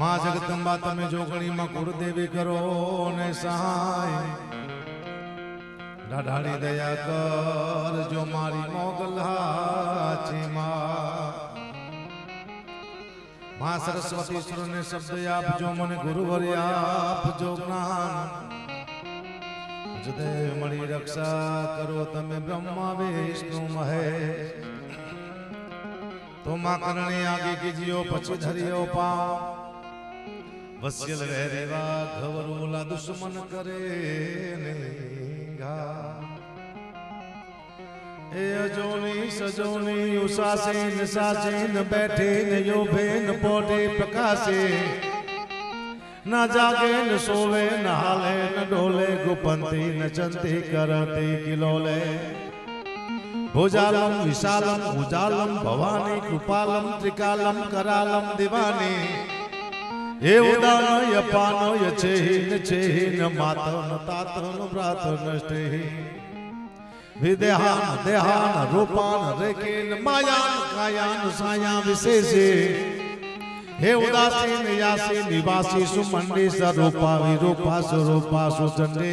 માં જગદંબા તમે જોગણીમાં કુળદેવી કરો ને સહાય ઢાઢાળી દયા કર જો મારી મોગલા છે માં સરસ્વતી સુરને શબ્દ આપજો મને ગુરુવર્ય આપજો જ્ઞાન જુદે મળી રક્ષા કરો તમે બ્રહ્મા વિષ્ણુ મહેશ તો માં કરણી આગે કીજીઓ પછી ધરિયો પા વસ્યલ રહેવા ઘવરોલા દુશ્મન કરે ને ગા એ અજોની સજોની ઉસાસીન સાસીન બેઠે ને યોભે ન પોટે પ્રકાશે ના જાગે ન સોવે ન હાલે ન ડોલે ગુપંતી ન ચંતી કરતી કિલોલે ભોજાલમ વિશાલમ ઉજાલમ ભવાની કૃપાલમ ત્રિકાલમ કરાલમ દિવાની એ ઉદાનો યપાનો યચેહિન ચેહિન માતન તાતન ભ્રાતન સ્ટેહિન વિદેહાન દેહાન રૂપાન રેકેન માયાન કાયાન સાયા વિશેષે હે ઉદાસીન યાસી નિવાસી સુમંડી સ્વરૂપા વિરૂપા સ્વરૂપા સુચંડે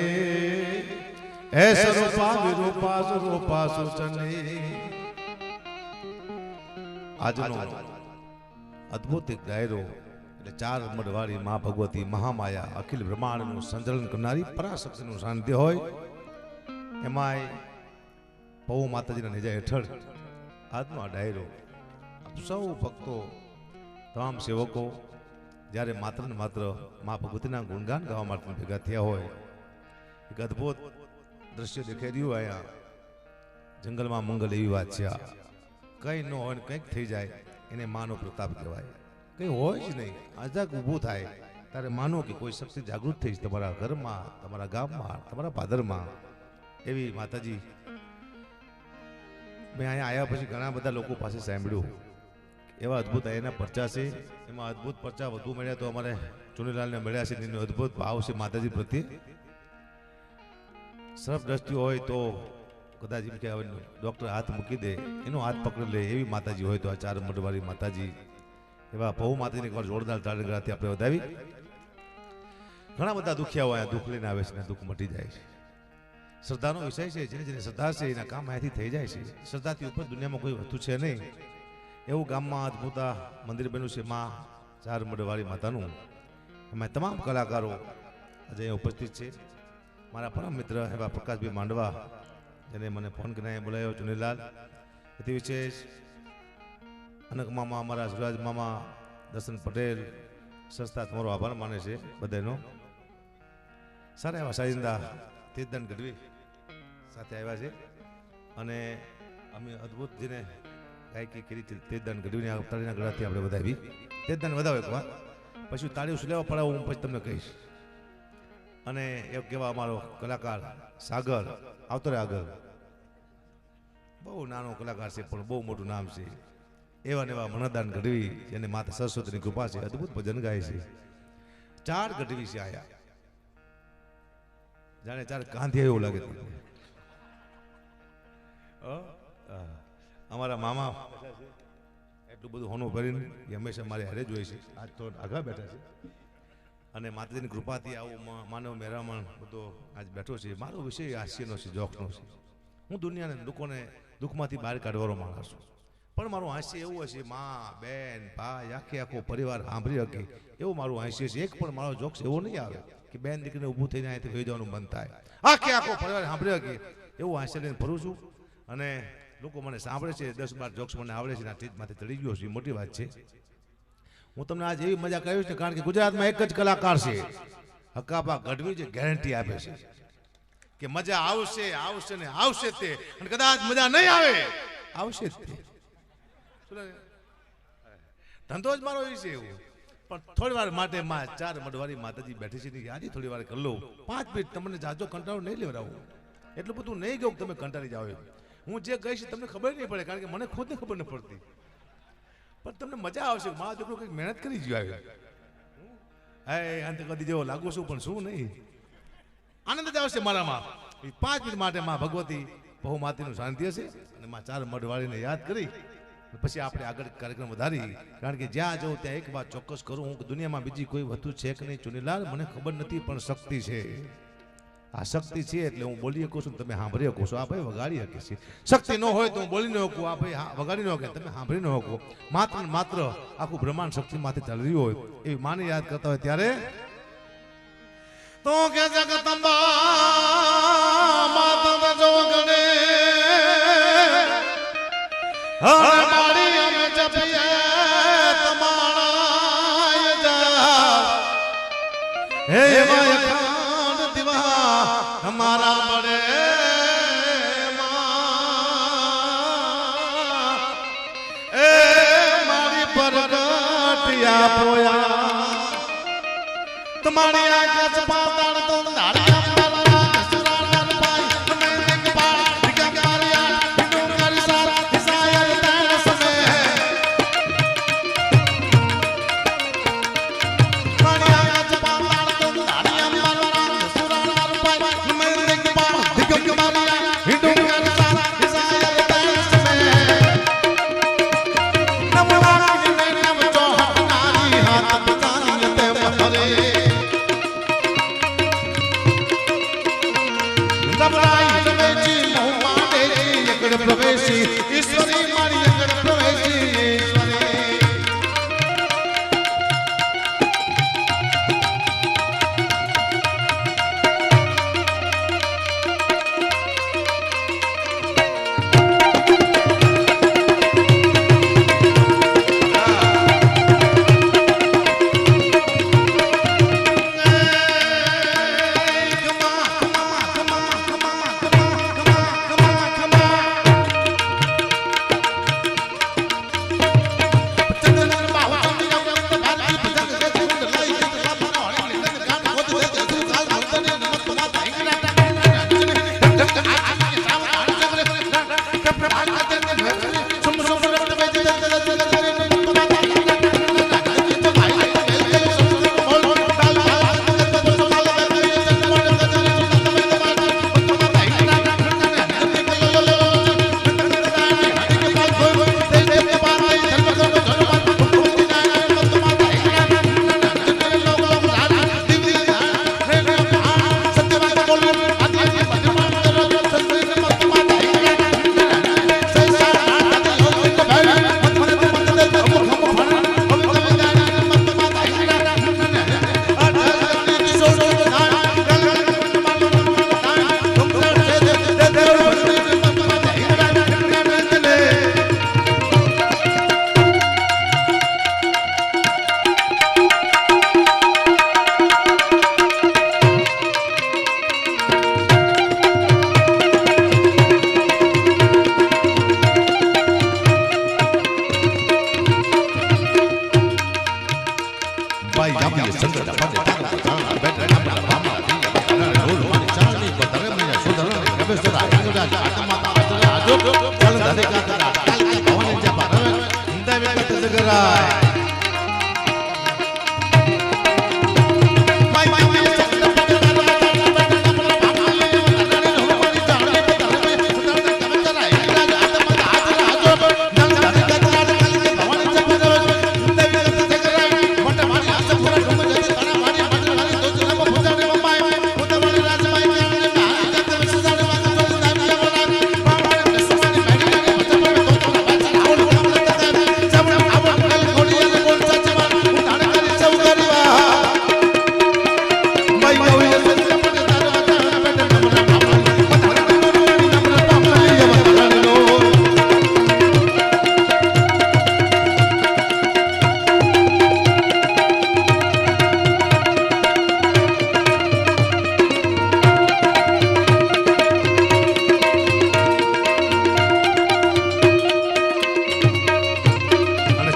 હે સ્વરૂપા વિરૂપા સ્વરૂપા સુચંડે આજનો અદ્ભુત એક ડાયરો એટલે ચાર મઢવાળી મા ભગવતી મહામાયા અખિલ બ્રહ્માંડનું સંચાલન કરનારી પરાશક્તિનું સાનિધ્ય હોય એમાંય પૌ માતાજીના નેજા હેઠળ આજનો આ ડાયરો સૌ ભક્તો તમામ સેવકો જ્યારે માત્ર ને માત્ર મા ભગવતીના ગુણગાન ગાવા માટે ભેગા થયા હોય એક અદ્ભુત દ્રશ્ય દેખાઈ રહ્યું અહીંયા જંગલમાં મંગલ એવી વાત છે આ કંઈ ન હોય ને કંઈક થઈ જાય એને માનો પ્રતાપ કહેવાય કંઈ હોય જ નહીં અચાનક ઊભું થાય ત્યારે માનો કે કોઈ શક્તિ જાગૃત થઈ છે તમારા ઘરમાં તમારા ગામમાં તમારા પાદરમાં એવી માતાજી મેં અહીંયા આવ્યા પછી ઘણા બધા લોકો પાસે સાંભળ્યું એવા અદ્ભુત એના પરચા છે એમાં અદ્ભુત પરચા વધુ મળ્યા તો અમારે ચુનીલાલને મળ્યા છે એનો અદ્ભુત ભાવ છે માતાજી પ્રત્યે સર્ફ દ્રષ્ટિ હોય તો કદાચ એમ કે ડૉક્ટર હાથ મૂકી દે એનો હાથ પકડી લે એવી માતાજી હોય તો આ ચાર મઢવાળી માતાજી એવા બહુ માતાજીને એકવાર જોરદાર તાળીથી આપણે વધાવી ઘણા બધા દુખિયાઓ અહીંયા દુઃખ લઈને આવે છે ને દુઃખ મટી જાય છે શ્રદ્ધાનો વિષય છે જેને જેને શ્રદ્ધા છે એના કામ અહીંયાથી થઈ જાય છે શ્રદ્ધાથી ઉપર દુનિયામાં કોઈ વસ્તુ છે નહીં એવું ગામમાં અદ્ભુત મંદિર બન્યું છે માં ચાર મઢવાળી માતાનું એમાં તમામ કલાકારો આજે અહીંયા ઉપસ્થિત છે મારા પરમ મિત્ર એવા પ્રકાશભાઈ માંડવા જેને મને ફોન કરીને બોલાયો ચુનીલાલ અતિ વિશેષ અનક મામા અમારા સુરાજ મામા દર્શન પટેલ સંસ્થા તમારો આભાર માને છે બધાનો સારા એવા સાજિંદા તેજદાન ગઢવી સાથે આવ્યા છે અને અમે અદ્ભુત જેને ગાયકી કરી તેજદાન ગઢવીની તાળીના ગળાથી આપણે વધાવી તેજદાન વધાવો એક વાર પછી તાળીઓ સુલેવા પડાવું હું પછી તમને કહીશ અને એક કેવા અમારો કલાકાર સાગર આવતો રહે આગળ બહુ નાનો કલાકાર છે પણ બહુ મોટું નામ છે એવા ને એવા મનદાન ગઢવી જેને માતા સરસ્વતીની કૃપા છે અદ્ભુત ભજન ગાય છે ચાર ગઢવી છે આયા જાણે ચાર કાંધી એવું લાગે અમારા મામા એટલું બધું હોનું ભરીને એ હંમેશા મારે હારે જ હોય છે આજ તો આગળ બેઠા છે અને માતાજીની કૃપાથી આવું માનવ મેરામણ બધો આજ બેઠો છે મારો વિષય હાસ્યનો છે જોક્સનો છે હું દુનિયાને લોકોને દુઃખમાંથી બહાર કાઢવાનો માણસ છું પણ મારું હાસ્ય એવું હશે મા બેન ભાઈ આખો પરિવાર સાંભળી શકે એવું મારું હાસ્ય છે એક પણ મારો જોક્સ એવો નહીં આવે કે બેન દીકરીને ઊભું થઈને અહીંથી વહી જવાનું મન થાય આખો પરિવાર સાંભળી શકે એવું હાસ્ય લઈને ફરું છું અને લોકો મને સાંભળે છે 10-12 જોક્સ મને આવડે છે સ્ટેજમાંથી ચડી ગયો છે મોટી વાત છે હું તમને આજ એવી મજા કહ્યું છે કારણ કે ગુજરાતમાં એક જ કલાકાર છે હકાબા ગઢવી જે ગેરંટી આપે છે કે મજા આવશે આવશે ને આવશે તે અને કદાચ મજા નહીં આવે આવશે જ તે ધંધો જ મારો એ છે એવું પણ થોડી વાર માટે માં ચાર મઢવાળી માતાજી બેઠી છે આજે થોડી વાર કરી લો 5 મિનિટ તમને જાજો કંટાળો નહીં લેવડાવું એટલું બધું નહીં ગયું તમે કંટાળી જાઓ હું જે કહીશ તમને ખબર નહીં પડે કારણ કે મને ખુદને ખબર ન પડતી પણ તમને મજા આવશે મારા છોકરો કંઈક મહેનત કરી જ આવ્યો હે અંત કદી જેવો લાગુ છું પણ શું નહીં આનંદ જ આવશે મારામાં 5 મિનિટ માટે માં ભગવતી બહુ માતીનું શાંતિ હશે અને માં ચાર મઢવાળીને યાદ કરી પછી આપણે આગળ કાર્યક્રમ વધારી, કારણ કે જ્યાં જાઉં ત્યાં એક વાત ચોક્કસ કરું હું કે દુનિયામાં બીજી કોઈ વસ્તુ છે કે નહીં ચુનીલાલ મને ખબર નથી, પણ શક્તિ છે. આ શક્તિ છે એટલે હું બોલી શકું છું, તમે સાંભળી શકો છો. આ ભાઈ વગાડી શકે છે. શક્તિ ન હોય તો હું બોલી ન શકું, આ ભાઈ વગાડી ન શકે, તમે સાંભળી ન શકો. માત્ર ને માત્ર આખું બ્રહ્માંડ શક્તિમાંથી ચાલી રહ્યું હોય એવી માને યાદ કરતા હોય ત્યારે તો કે જગદંબા માતા જો ગણે હરે મારી અમે જપીએ તમારા જા હે અખંડ દીવા તમારા બળે એ મારી પરગટિયા પોયા તમારી આકાશ પાતાળ તો ધારિયા મારા સુરાણ પાઈ તમે એક પાળ દિગા મારિયા બિનો કરી સારા હિસાયા તાણ સમે મારી આકાશ પાતાળ તો ધારિયા મારા સુરાણ પાઈ તમે એક પાળ દિગા મારિયા બિનો કરી સારા હિસાયા તાણ સમે નમવાની મે નમ ચોહટ નારી હાથ બચાની તે મથરે પ્રવેશી ઈશ્વરી મારી અંગડ પ્રવેશી ઈશ્વરી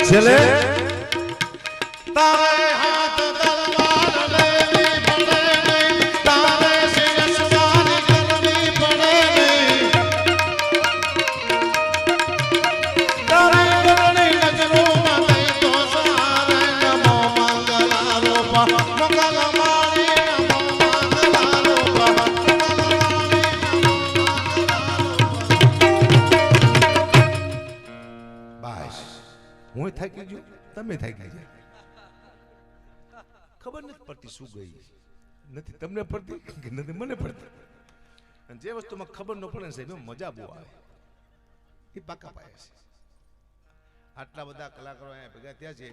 છેલ્લે તારે હાથ તલવાર લેવી પડે નહીં, તારે શિરસ વારી કરવી પડે નહીં, તારે કરણી નજરોમાં થઈ તો સારે નમો મંગલા રૂપા મંગલ મારી નમો મંગલા રૂપા બસ હું થાકી ગયો, તમે થાકી જાય. ખબર નથી પડતી શું ગઈ, નથી તમને પડતી કે નથી મને પડતી. અને જે વસ્તુમાં ખબર ન પડે ને સાહેબ મજા બહુ આવે, એ પાકા પાયા છે. આટલા બધા કલાકારો અહીંયા ભેગા થયા છે.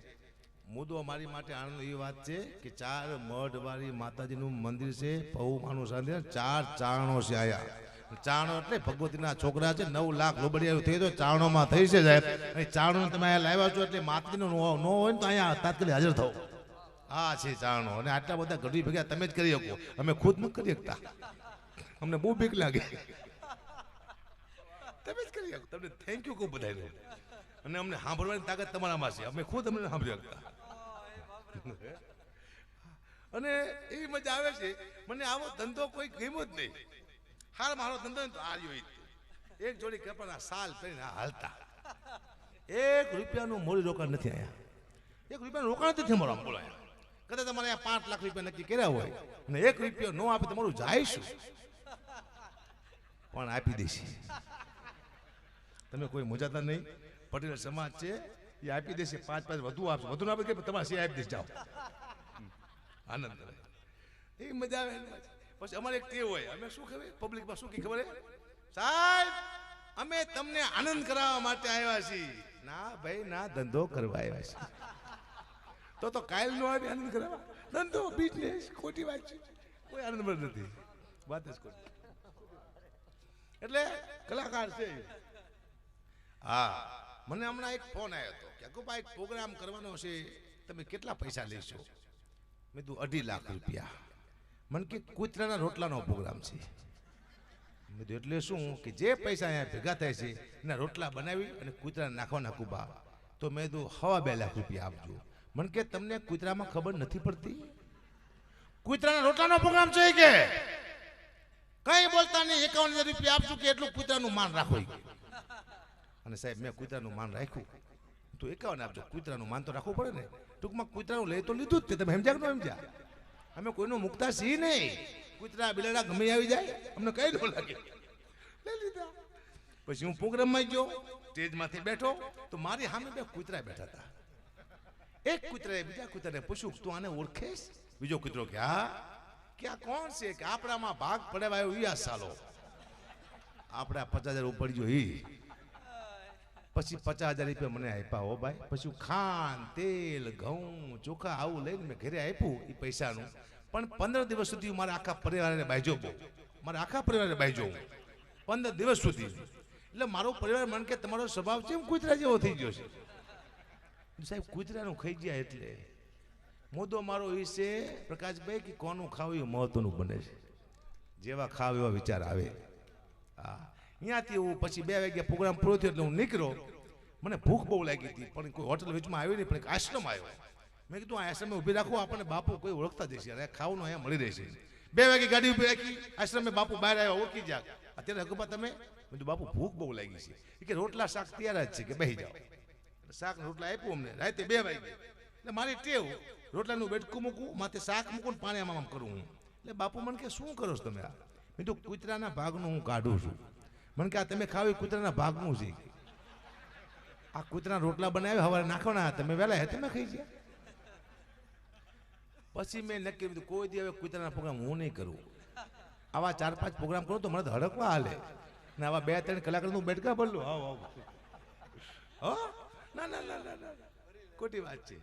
મુદ્દો મારી માટે આનંદ એવી વાત છે કે 4 મઢવાળી માતાજીનું મંદિર છે. પૌમાનું સાંધે 4 ચારણો છે આયા. ચારણો એટલે ભગવતીના છોકરા છે. 9 લાખ લોબડિયા થઈ તો ચારણોમાં થઈ છે સાહેબ. અને ચારણો તમે અહીંયા લાવ્યા છો એટલે માતાજીનું ન હોય ને તો અહીંયા તાત્કાલિક હાજર થાવ. આ છે ચારણો. અને આટલા બધા ગઢવી ભેગા તમે જ કરી શકો, અમે ખુદ ન કરી શકતા. અમને બહુ બીક લાગે. તમે જ કરી શકો. તમને થેન્ક યુ કહું બધાને. અને અમને સાંભળવાની તાકાત તમારામાં છે, અમે ખુદ અમને સાંભળી શકતા. અને એવી મજા આવે છે. મને આવો ધંધો કોઈ ગમ્યો જ નહીં. હાલ મારો ધંધો તો આવ્યો એક જોડી કપડાના સાલ પહેરીને હાલતા. 1 રૂપિયાનું મૂડી રોકાણ નથી અહીંયા. 1 રૂપિયાનું રોકાણ નથી અમારું. આમ બોલાય કદાચ તમારે અહીંયા 5 લાખ રૂપિયા નક્કી કર્યા હોય અને 1 રૂપિયો ન આપે તમારું જાય શું? પણ આપી દેશે. તમે કોઈ મુજાતા નહીં. પટેલ સમાજ છે એ આપી દેશે. 5 વધુ આપશે. વધુ ના આપે કે તમારે છે આપી દેશે. જાઓ આનંદ રહે. એ મજા આવે. પછી અમારે એક ટેવ હોય, અમે શું ખબર પબ્લિકમાં શું કી ખબર સાહેબ, અમે તમને આનંદ કરાવવા માટે આવ્યા છીએ. ના ભાઈ ના, ધંધો કરવા આવ્યા છીએ. તો કાયલ નો આવે આનંદ કરાવવા. ધંધો બિઝનેસ ખોટી વાત છે. કોઈ આનંદ પણ નથી. વાત જ ખોટી. એટલે કલાકાર છે. હા, મને હમણાં એક ફોન આવ્યો હતો કે અકુપા એક પ્રોગ્રામ કરવાનો છે, તમે કેટલા પૈસા લેશો? મેં કીધું 2.5 લાખ રૂપિયા. મને કે કૂતરાના રોટલાનો પ્રોગ્રામ છે. મેં કીધું એટલે શું? કે જે પૈસા અહીંયા ભેગા થાય છે એના રોટલા બનાવી અને કૂતરાને નાખવાના કુબા. તો મેં કીધું 2.5 લાખ રૂપિયા આપજો. મને કે તમને કૂતરામાં ખબર નથી પડતી? કૂતરાના રોટલાનો પ્રોગ્રામ છે કે કઈ બોલતા નહીં. 51,000 રૂપિયા આપશું કે એટલું કૂતરાનું માન રાખો. અને સાહેબ મેં કૂતરાનું માન રાખ્યું. તો 51 આપજો. કૂતરાનું માન તો રાખવું પડે ને. ટૂંકમાં કૂતરાનું લઈ તો લીધું જ તે. તમે સમજ્યા કે ન સમજ્યા? અમે કોઈનું મુકતા છીએ નહીં. કૂતરા બિલાડા ગમે આવી જાય અમને કઈ ન લાગે. લઈ લીધા. પછી હું પ્રોગ્રામમાં ગયો, સ્ટેજમાંથી બેઠો તો મારી સામે 2 કૂતરા બેઠા હતા. એક કૂતરાએ બીજા કૂતરાને પૂછ્યું, તું આને ઓળખેશ? બીજો કૂતરો કે હા. કે આ કોણ છે? કે આપણામાં ભાગ પડેવાયો ઈ આ સાલો. આપણા 50,000 ઉપર ગયો ઈ. પછી 50,000 રૂપિયા મને આપ્યા હો ભાઈ. પછી ખાંડ, તેલ, ઘઉં, ચોખા આવું લઈને મેં ઘરે આપ્યું એ પૈસાનું. પણ 15 દિવસ સુધી મારા આખા પરિવારને બાજ્યો. મારા આખા પરિવારને બાજ્યો 15 દિવસ સુધી. એટલે મારો પરિવાર મને કે તમારો સ્વભાવ છે કૂતરા જેવો થઈ ગયો છે. સાહેબ કૂતરાનું ખાઈ ગયા એટલે મુદ્દો મારો એ છે પ્રકાશભાઈ કે કોનું ખાવું એ મહત્વનું બને છે. જેવા ખાવ એવા વિચાર આવે. હા, અહીંયાથી હું પછી 2 વાગ્યા પ્રોગ્રામ પૂરો થયો એટલે હું નીકળ્યો. મને ભૂખ બહુ લાગી હતી પણ કોઈ હોટલ વચમાં આવી નહીં, પણ એક આશ્રમ આવ્યો. મેં કીધું આ આશ્રમે ઊભી રાખો, આપણને બાપુ કોઈ ઓળખતા જશે અને ખાવાનું અહીંયા મળી રહેશે. 2 વાગે ગાડી ઊભી રાખી. આશ્રમે બાપુ બહાર આવ્યા, ઓળખી જા. અત્યારે હકુપા તમે? મેં કીધું બાપુ ભૂખ બહુ લાગી છે. એ કે રોટલા શાક તૈયાર જ છે કે બેસી જાઓ. શાક રોટલા આપ્યું અમને. રાતે 2 વાગે. એટલે મારી ટેવ રોટલાનું બેઠકું મૂકું, માથે શાક મૂકું, પાણી આમ કરું હું. એટલે બાપુ મને કે શું કરો છો તમે? મેં કીધું કૂતરાના ભાગનું હું કાઢું છું. મને કે આ તમે ખાવ કૂતરાના ભાગનું છે. આ કૂતરાના રોટલા બનાવ્યા સવારે નાખવાના, તમે વહેલા તમે ખાઈ ગયા. પછી મેં નક્કી કીધું કોઈ દી હવે કૂતરાના પ્રોગ્રામ હું નહીં કરું. આવા 4-5 પ્રોગ્રામ કરું તો મને તો હડકવા હાલે ને આવા 2-3 કલાકારનું બેઠકા ભરલું. આવો આવો. ના ના ના ના ના, ખોટી વાત છે.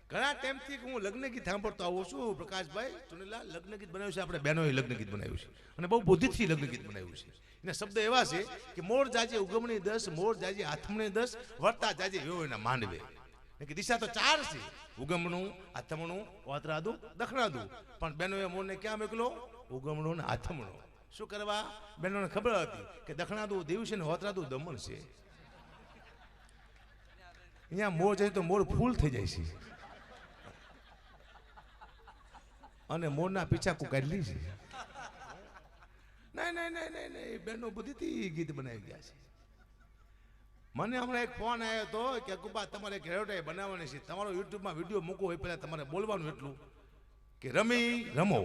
ઘણા ટાઈમથી હું લગ્ન ગીત સાંભળતો આવું છું. પ્રકાશભાઈ ચુનીલાલ લગ્ન ગીત બનાવ્યું છે, આપણે બહેનોએ લગ્ન ગીત બનાવ્યું છે અને બહુ બુદ્ધિથી લગ્ન ગીત બનાવ્યું છે. એના શબ્દ એવા છે કે મોર જાજે ઉગમણી 10, મોર જાજે આથમણી 10, વર્તા જાજે એના માંડવે. કે દિશા તો 4 છે, ઉગમણું, આથમણું, ઓતરાદું, દખણાદું. પણ બહેનોએ મોરને ક્યાં મોકલો? ઉગમણું ને આથમણું. શું કરવા? બહેનોને ખબર હતી કે દખણાદું દેવ છે ને ઓતરાદું દમણ છે. અહીંયા મોર જાય તો મોર ફૂલ થઈ જાય છે અને મોરના પીછા કાઢી છે. નહીં નહીં નહીં નહીં નહીં, બહેનો બુદ્ધિથી ગીત બનાવી ગયા છે. મને હમણાં એક ફોન આવ્યો હતો કે અકુબા તમારે એક રેવટાઈ બનાવવાની છે, તમારો યુટ્યુબમાં વિડીયો મૂકવો હોય પહેલાં તમારે બોલવાનું એટલું કે રમો.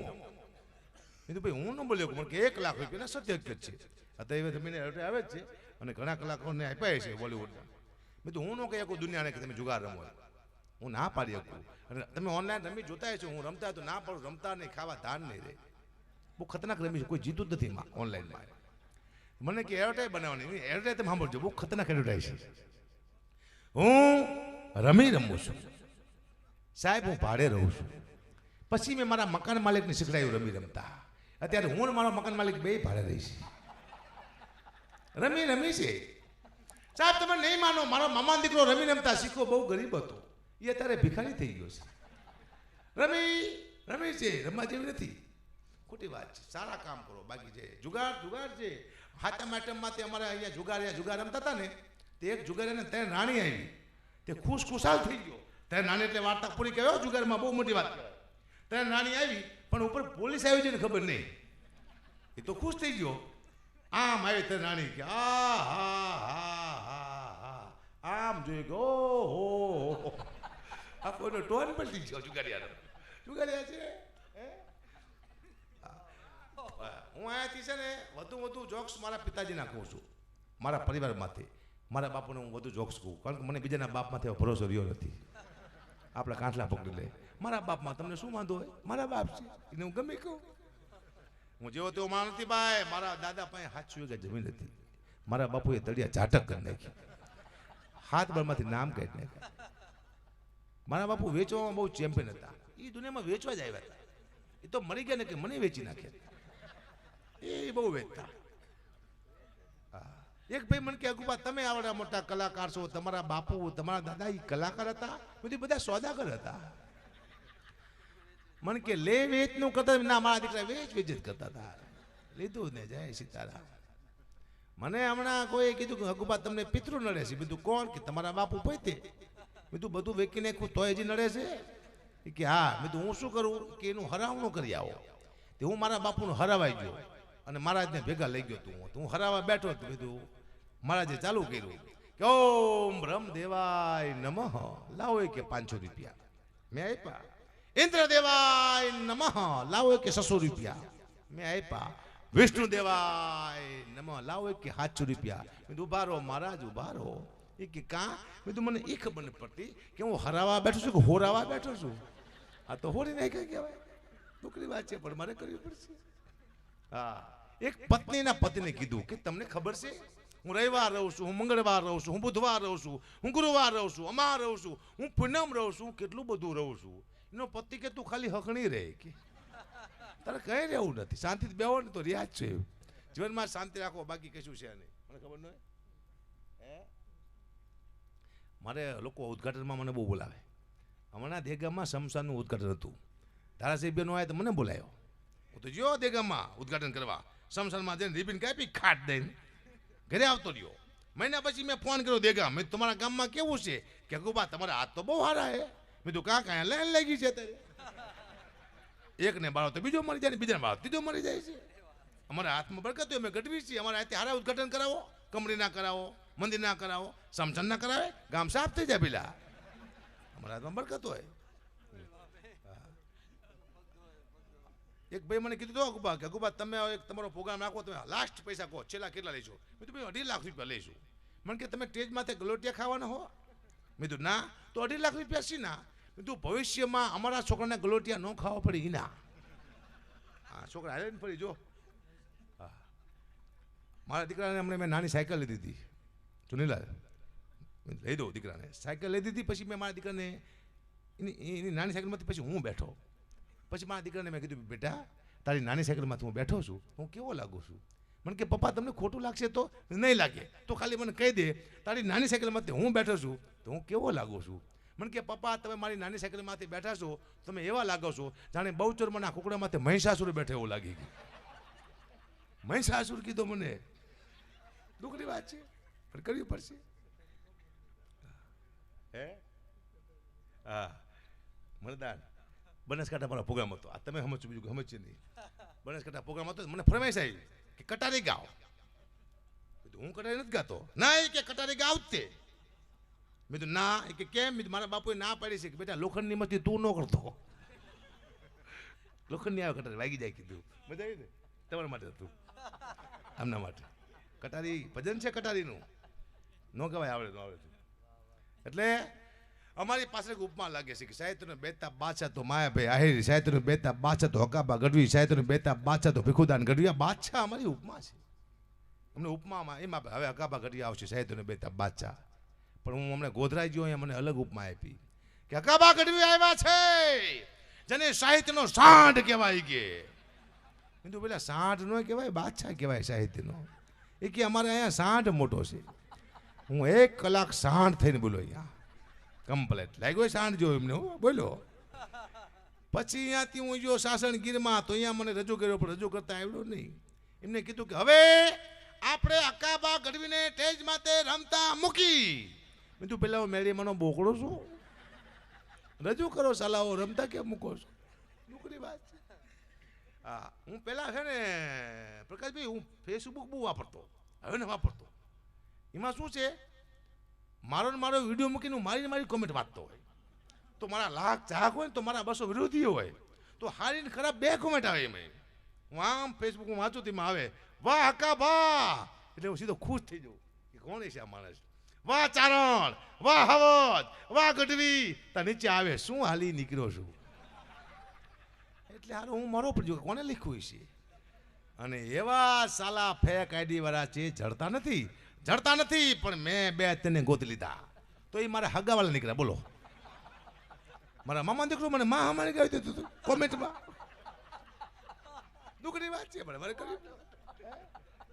કીધું ભાઈ હું ન બોલ્યો પણ કે 1 લાખ રૂપિયાના સત્ય હકીકત છે. અત્યારે જમીને રેવટાઈ આવે જ છે અને ઘણા કલાકારોને આપ્યા છે બોલિવૂડમાં. મેં તો હું ન કહી શકું દુનિયાને કે તમે જુગાર રમો, હું ના પાડી શકું. અને તમે ઓનલાઈન રમી જોતા છો, હું રમતા તો ના પાડું, રમતા નહીં, ખાવા ધાન નહીં રહે. બહુ ખતરનાક રમી છે, કોઈ જીતું જ નથી ઓનલાઈનમાં. મને કે એડવર્ટાઈઝ બનાવવાની, એડવર્ટાઈઝ તમે સાંભળજો, બહુ ખતરનાક એડવર્ટાઈઝ છે. હું રમું છું સાહેબ, હું ભાડે રહું છું. પછી મેં મારા મકાન માલિકને શીખડાયું રમતા. અત્યારે હું ને મારો મકાન માલિક બે ભાડે રહી છે, રમી છે. સાહેબ તમે નહીં માનો, મારો મામાનો દીકરો રમતા શીખો, બહુ ગરીબ હતો, એ અત્યારે ભિખારી થઈ ગયો છે. રમી છે, રમવા જેવી નથી. ખોટી વાત છે, સારા કામ કરો. બાકી છે જુગાર છે. હાથમ આટમમાં તે અમારે અહીંયા જુગાર રમતા હતા ને, તે એક જુગારીને ત્યાં રાણી આવી, તે ખુશાલ થઈ ગયો. ત્યાં નાની એટલે વાર્તા પૂરી કહેવાય, જુગારમાં બહુ મોટી વાત કહેવાય. ત્યાં નાની આવી, પણ ઉપર પોલીસ આવી છે ને ખબર નહીં, એ તો ખુશ થઈ ગયો. આમ આવી ત્યાં રાણી કે આમ જોઈ ગયો, આ કોઈનો ટોન પલટી ગયો. જુગારિયા છે. હું અહીંયાથી છે ને વધુ જોક્સ મારા પિતાજી નાખું છું, મારા પરિવારમાંથી. મારા બાપુને હું વધુ જોક્સ કહું, કારણ કે મને બીજાના બાપમાંથી ભરોસો રહ્યો નથી. આપણા કાંઠલા પકડી લે, મારા બાપમાં તમને શું વાંધો હોય, મારા બાપ છે એને હું ગમે કહું. હું જેવો તેવો માણસ નથી ભાઈ. મારા દાદા પાસે 7 વીઘા જમીન હતી, મારા બાપુએ તળિયા ઝાટક કરી નાખી, હાથ બળમાંથી નામ કાઢી નાખ્યા. મારા બાપુ વેચવામાં બહુ ચેમ્પિયન હતા, એ દુનિયામાં વેચવા જ આવ્યા હતા. એ તો મરી ગયા ને કે મને વેચી નાખ્યા, એ બહુ વેચતા. એક ભાઈ મને કે અગુબા તમે આવડા મોટા કલાકાર છો, તમારા બાપુ તમારા દાદા એ કલાકાર હતા? બધા સોદાગર હતા. મને કે લે વેચ નું કરતા, ના મારા દીકરા વેચ જ કરતા હતા. લીધું ને જય સીતારામ. મને હમણાં કોઈ કીધું કે અગુબા તમને પિતૃ નડે છે. બીજું કોણ? કે તમારા બાપુ પૈતે. બીજું બધું વેચી નાખ્યું તોય હજી નડે છે કે હા. બીજું હું શું કરું કે એનું હરાવણું કરી આવો. તે હું મારા બાપુનું હરાવાઈ ગયો અને મહારાજને ભેગા લઈ ગયો તું. હું હરાવા બેઠો હતો. બીજું મહારાજે ચાલુ કર્યું કે ઓમ બ્રહ્મ દેવાય નમઃ, લાવો કે 500 રૂપિયા મેં આપ્યા. ઇન્દ્ર દેવાય નમઃ, લાવો કે 600 રૂપિયા મેં આપ્યા. વિષ્ણુ દેવાય નમઃ, લાવો કે 700 રૂપિયા. મેં ઉભા રહો મહારાજ, ઉભા રહો. એ કે કાં? મેં મને એ ખબર નથી પડતી કે હું હરાવા બેઠો છું કે હોરાવા બેઠો છું. આ તો હોરી નહીં કહેવાય, દુઃખની વાત છે, પણ મારે કરવી પડશે. હા, એક પત્નીના પતિને કીધું કે તમને ખબર છે હું રવિવાર રહું છું, હું મંગળવાર રહું છું, હું બુધવાર રહું છું, હું ગુરુવાર રહું છું, અમાર રહું છું, હું પૂનમ રહું છું, કેટલું બધું રહું છું. એનો પતિ કે તું ખાલી હકણી રહે, કે તારે કઈ રહેવું નથી, શાંતિથી બેહો ને તો રિયાજ છે. જીવનમાં શાંતિ રાખો, બાકી કશું છે નહીં. મને ખબર ન હોય. મારે લોકો ઉદઘાટનમાં મને બહુ બોલાવે. હમણાં દેગામમાં શમશાનનું ઉદઘાટન હતું, ધારાસભ્યનું આવ્યા તો મને બોલાયો. હું તો જો દેગામમાં ઉદઘાટન કરવા, શમશાનમાં જઈને રિબિન કાપી ખાટ દઈને ઘરે આવતો રહ્યો. મહિના પછી મેં ફોન કર્યો દેગામ, મેં તમારા ગામમાં કેવું છે? કે ગુબા તમારા હાથ તો બહુ સારા હે. મેં તું કાં કાંઈ લાઈન લાગી છે અત્યારે. એકને બાળો તો બીજો મરી જાય ને બીજાને બાળો ત્રીજો મરી જાય છે. અમારા હાથમાં બરકત હોય, અમે ગઢવી છીએ. અમારા હાથે હારા ઉદઘાટન કરાવો, કમરી ના કરાવો, મંદિર ના કરાવો, સમસન ના કરાવે, ગામ સાફ થઈ જાય. પેલા અમારા હાથમાં બરકત હોય. એક ભાઈ મને કીધું તો અગુબા કે અગુબા તમે એક તમારો પ્રોગ્રામ નાખો, તમે લાસ્ટ પૈસા કહો, છેલ્લા કેટલા લઈશું? મેં તો ભાઈ 2.5 લાખ રૂપિયા લઈશું. મને કે તમે સ્ટેજ માથે ગલોટિયા ખાવાના હો? મેં તો ના, તો 2.5 લાખ રૂપિયા શી ના? મેં તો ભવિષ્યમાં અમારા છોકરાને ગલોટિયા ન ખાવા પડે એના. હા, છોકરા હારે ફરી જો. હા, મારા દીકરાને હમણાં મેં નાની સાયકલ લીધી હતી. ચુનીલાલ લઈ દો દીકરાને સાયકલ લઈ દીધી. પછી મેં મારા દીકરાને એની નાની સાયકલમાંથી પછી હું બેઠો. પછી મારા દીકરાને મેં કીધું બેટા તારી નાની સાયકલમાંથી હું બેઠો છું, હું કેવો લાગુ છું? મને કે પપ્પા તમને ખોટું લાગશે તો? નહીં લાગે તો ખાલી મને કહી દે તારી નાની સાયકલમાંથી હું બેઠો છું તો હું કેવો લાગુ છું? મને કે પપ્પા તમે મારી નાની સાયકલમાંથી બેઠા છો, તમે એવા લાગો છો જાણે બહુચરમાના કુકડામાંથી મહિષાસુર બેઠો એવું લાગી ગયું. મહિષાસુર કીધો મને, દુઃખની વાત છે પણ કરવી પડશે. હે હા, મરદાન બનાસકાંઠા મારો પ્રોગ્રામ હતો. આ તમે સમજો, બીજું સમજશે નહીં. બનાસકાંઠા પ્રોગ્રામ હતો, મને ફરમાઈશ આવી કે કટારી ગાઓ. હું કટારી નથી ગાતો. ના, એ કે કટારી ગાવ તે. મેં તો ના. એ કે કેમ? મારા બાપુએ ના પાડી છે કે બેટા લોખંડની મસ્તી તું ન કરતો. લોખંડની આવે કટારી વાગી જાય કીધું. મજા આવી ને? તમારા માટે હતું, આમના માટે. કટારી ભજન છે કટારીનું, ન કહેવાય આવડે ન આવડે. એટલે અમારી પાસે એક ઉપમા લાગે છે કે સાહિત્યનો બેતા બાદશાહ તો માયાભાઈ આહિર, સાહિત્યનો બેતા બાદશાહ તો હકાબા ગઢવી, સાહિત્યનો બેતા બાદશાહ તો ભીખુદાન ગઢવી. આ બાદશાહ અમારી ઉપમા છે. અમને ઉપમામાં એમાં હવે હકાબા ગઢવી આવશે સાહિત્યનો બેતા બાદશાહ, પણ હું હમણાં ગોધરાઈ ગયો અહીંયા મને અલગ ઉપમા આપી કે હકાબા ગઢવી આવ્યા છે જેને સાહિત્યનો સાંઢ કહેવાય. કે કીધું પેલા સાંઢ નો કહેવાય, બાદશાહ કહેવાય સાહિત્યનો. એ કે અમારે અહીંયા સાંઢ મોટો છે. હું 1 કલાક સાંઢ થઈને બોલો અહીંયા કમ્પ્લેટ લાગ્યો સાંઢ જો એમને બોલો. પછી અહીંયાથી હું જો સાસણગીરમાં તો અહીંયા મને રજૂ કર્યો પણ રજૂ કરતા આવડ્યો નહીં. એમને કીધું કે હવે આપણે હકાબા ગઢવીને સ્ટેજ માથે રમતા મૂકી. મેં તું પેલા મેળી મનો બોકડો છું, રજૂ કરો સાલાઓ, રમતા કેમ મૂકો છો? દુઃખની વાત છે. હા, હું પેલા છે ને પ્રકાશભાઈ હું ફેસબુક બહુ વાપરતો, હવે ને વાપરતો. એમાં શું છે, મારો વિડીયો મૂકીને મારી કોમેન્ટ વાંચતો હોય તો મારા લાખ ચાહક હોય ને તો મારા 200 વિરોધીઓ હોય તો હારી ને ખરાબ 2 કોમેન્ટ આવે. એમાં હું આમ ફેસબુકમાં વાંચું તેમાં આવે વાહ હકાબા, એટલે હું સીધો ખુશ થઈ જાઉં કે કોણ છે આ માણસ. વાહ ચારણ, વાહ હવદ, વાહ ગઢવી. ત્યાં નીચે આવે શું હાલી નીકળ્યો છું. એટલે હારું હું મારો પર જો કોને લખ્યું છે. અને એવા સાલા ફેક આઈડી વાળા છે, જડતા નથી પણ મેં 2 તેને ગોતી લીધા તો એ મારા હગાવાળા નીકળ્યા. બોલો, મારા મામા દીકરો મને માં અમારી કહી દીધું હતું કોમેન્ટમાં. દુઃખની વાત છે મારે કરી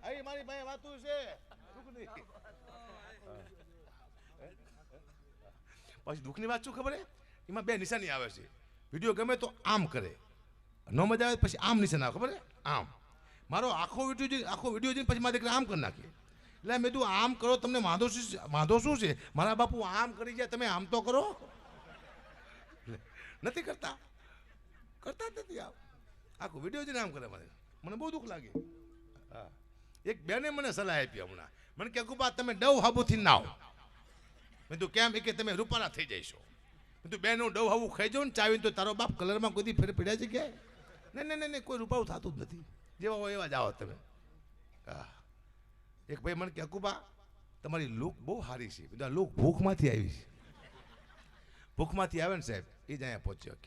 અહીં મારી પાસે વાતું છે દુઃખની. પછી દુઃખની વાત શું ખબર હે, એમાં 2 નિશાની આવે છે. વિડીયો ગમે તો આમ કરે, ન મજા આવે પછી આમ નિશાન આવે, ખબર હે આમ. મારો આખો વિડીયો જોઈને પછી મારા દીકરા આમ કરી નાખીએ. એટલે મેં તું આમ કરો તમને વાંધો શું છે? મારા બાપુ આમ કરી જાય, તમે આમ તો કરો. નથી કરતા જ નથી. આખો વિડીયો જોઈને આમ કરે મને બહુ દુઃખ લાગે. હા, એક બેને મને સલાહ આપી હમણાં, મને કે ગુબા તમે ડવ હાબુથી નાવ. મેં તું કેમ? કે તમે રૂપાળા થઈ જઈશો. મેં તું બેન હું ડવ હાબુ ખાઈ જાઉં ને ચાવીને તો તારો બાપ કલરમાં કોઈ ફેર પડ્યા છે ક્યાંય? નહીં કોઈ રૂપાળું થતું જ નથી. જેવા હોય એવા જ આવો તમે. હા, એક ભાઈ મને કે અકુબા તમારી લુક બહુ સારી છે. બધા લુક ભૂખમાંથી આવી છે. ભૂખમાંથી આવે ને સાહેબ એ જ અહીંયા પહોંચ્યો.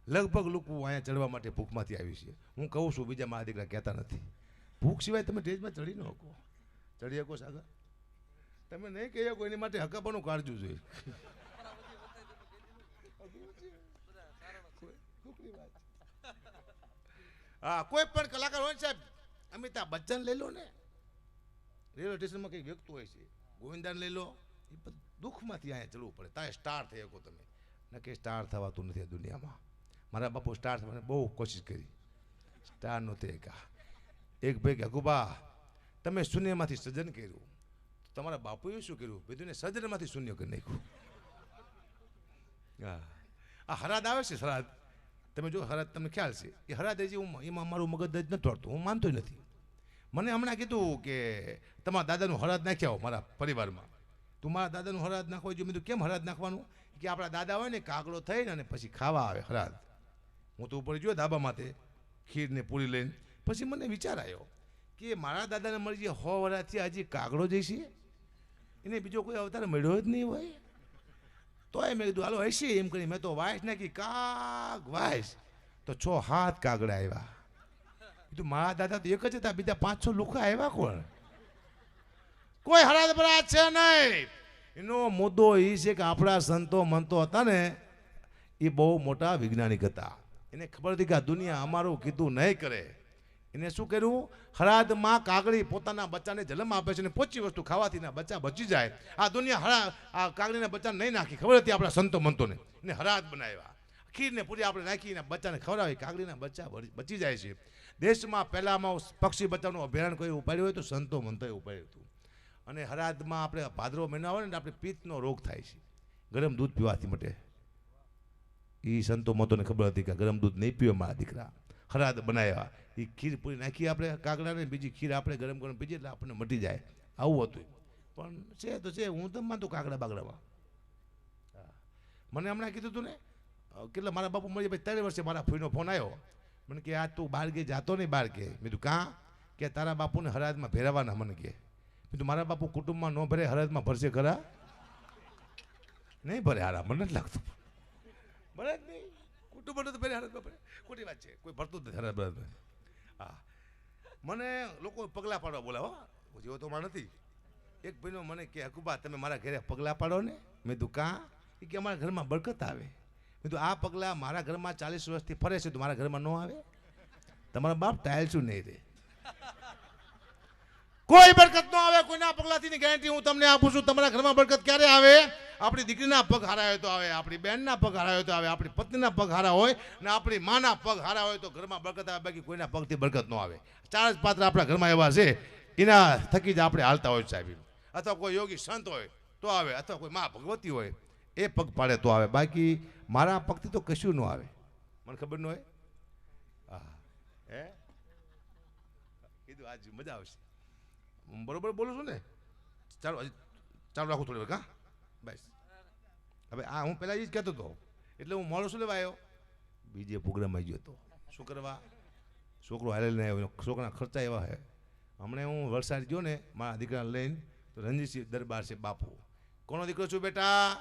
લગભગ લુક અહીંયા ચડવા માટે ભૂખમાંથી આવી છે. હું કહું છું, બીજા મારા દીકરા કહેતા નથી. ભૂખ સિવાય તમે સ્ટેજમાં ચડી ન શકો. ચડી શકો સાગર? તમે નહીં કહી શકો એની માટે હકાબાનું કાળજું જોઈએ. હા, કોઈ પણ કલાકાર હોય સાહેબ, અમિતાભ બચ્ચન લઈ લો ને, રેલવે સ્ટેશનમાં કંઈક વ્યક્તિ હોય છે, ગોવિંદાને લઈ લો, એ બધું દુઃખમાંથી અહીંયા ચડવું પડે તારે સ્ટાર થઈ શકો તમે. ન કે સ્ટાર થવાતું નથી આ દુનિયામાં. મારા બાપુ સ્ટાર થવાની બહુ કોશિશ કરી, સ્ટાર નો થઈ ગયા. એક ભાઈ કે અગુબા તમે શૂન્યમાંથી સર્જન કર્યું, તમારા બાપુએ શું કર્યું? બધું સર્જનમાંથી શૂન્ય કરી નાખ્યું. હા, આ હરાદ આવે છે, હરાદ તમે જો, હરાદ તમને ખ્યાલ છે એ હરાદ હજી એમાં મારું મગજ જ નથી દોડતું, હું માનતો નથી. મને હમણાં કીધું કે તમારા દાદાનું હરાદ નાખ્યા મારા પરિવારમાં. તું મારા દાદાનું હરાદ નાખવો જોઈએ. મેં તો કેમ હરાદ નાખવાનું? કે આપણા દાદા હોય ને કાગડો થઈને અને પછી ખાવા આવે હરાદ. હું તો ઉપર જોયો ધાબા માથે ખીરને પૂરી લઈને. પછી મને વિચાર આવ્યો કે મારા દાદાને મળી જે 100 વર્ષથી હજી કાગડો જઈશે, એને બીજો કોઈ અવતાર મળ્યો જ નહીં હોય. તો મેં કીધું હાલો હશે એમ કરી મેં તો વાઇસ નાખી, કાગ વાઇસ તો 6-7 કાગડા આવ્યા. કીધું મારા દાદા તો એક જ હતા, બીજા 5-6 લુખા આવ્યા કોણ? કોઈ હરાદ બરાદ છે નહીં. એનો મુદ્દો એ છે કે આપણા સંતો મંતો હતા ને એ બહુ મોટા વૈજ્ઞાનિક હતા. એને ખબર હતી કે આ દુનિયા અમારું કીધું નહીં કરે. એને શું કર્યું? હરાદમાં કાગડી પોતાના બચ્ચાને જન્મ આપે છે ને પોચી વસ્તુ ખાવાથી ના બચ્ચા બચી જાય. આ દુનિયા આ કાગડીના બચ્ચાને નહીં નાખી, ખબર હતી આપણા સંતો મંતોને. એને હરાદ બનાવ્યા, ખીરને પૂરી આપણે નાખીને બચ્ચાને ખવડાવી, કાગડીના બચ્ચા બચી જાય છે. દેશમાં પહેલામાં પક્ષી બચ્ચાનું અભયારણ્ય કોઈ ઉપાડ્યું હોય તો સંતો મંતોએ ઉપાડ્યું હતું. અને હરાદમાં આપણે ભાદરવો મહિનો આવે ને આપણે પિત્તનો રોગ થાય છે, ગરમ દૂધ પીવાથી માટે. એ સંતો મંતોને ખબર હતી કે ગરમ દૂધ નહીં પીવે મારા દીકરા. હરાદ બનાવ્યા, એ ખીર પૂરી નાખી આપણે કાગડાને, બીજી ખીર આપણે ગરમ ગરમ પીજીએ એટલે આપણને મટી જાય. આવું હતું. પણ છે તો છે, હું તો માનતો કાગડા બાગડામાં. મને હમણાં કીધું તું ને કેટલા મારા બાપુ મળી ભાઈ 3 વર્ષે મારા ફોઈનો ફોન આવ્યો. મને કે આ તું બાર ગે જાતો નહીં બહાર કે. મેં તું કાં? કે તારા બાપુને હરાદમાં ભેરવાના. મને કે મેં તું મારા બાપુ કુટુંબમાં ન ભરે હરાદમાં ભરશે ખરા? નહીં ભરે હારા, મને નથી લાગતું ભરે જ નહીં. કુટુંબ તો ભરે હારા ભરે, ખોટી વાત છે, કોઈ ભરતું જ નથી હારા બરાબર. હા, મને લોકો પગલાં પાડવા બોલાવો, જેવો તો મારા નથી. એક ભાઈનો મને કે હકુબા તમે મારા ઘરે પગલાં પાડો ને. મેં તું કાં? એ કે અમારા ઘરમાં બરકત આવે. મેં તો આ પગલાં મારા ઘરમાં 40 વર્ષથી ફરે છે તો મારા ઘરમાં ન આવે? તમારા બાપ ટાયલ શું નહીં રે, કોઈ બરકત ન આવે. કોઈના પગલાથી ગેરંટી હું તમને આપું છું. તમારા ઘરમાં બરકત ક્યારે આવે? આપણી દીકરીના પગ હારા હોય તો આવે, આપણી બહેનના પગ હારા હોય તો આવે, આપણી પત્નીના પગ હારા હોય ને આપણી માના પગ હારા હોય તો ઘરમાં બરકત આવે. બાકી કોઈના પગથી બરકત ન આવે. 4 જ પાત્ર આપણા ઘરમાં એવા છે, એના થકી જ આપણે હાલતા હોય સાહેબ. અથવા કોઈ યોગી સંત હોય તો આવે, અથવા કોઈ મા ભગવતી હોય એ પગ પાડે તો આવે. બાકી મારા પગથી તો કશું ન આવે. મને ખબર ન હોય. હા, હે કીધું આજ મજા આવશે. બરોબર બોલું છું ને? ચાલો ચાલુ રાખું થોડી વાર. હા બસ. હવે આ હું પહેલાં એ જ કહેતો હતો એટલે હું મોડો શું લેવા આવ્યો? બીજે પ્રોગ્રામ આવી ગયો હતો. શું કરવા? છોકરો હાલેલ નહીં આવ્યો, છોકરાના ખર્ચા એવા છે. હમણાં હું વલસાડ ગયો ને મારા દીકરાને લઈને, તો રણજીતસિંહ દરબાર છે બાપુ. કોનો દીકરો છું બેટા?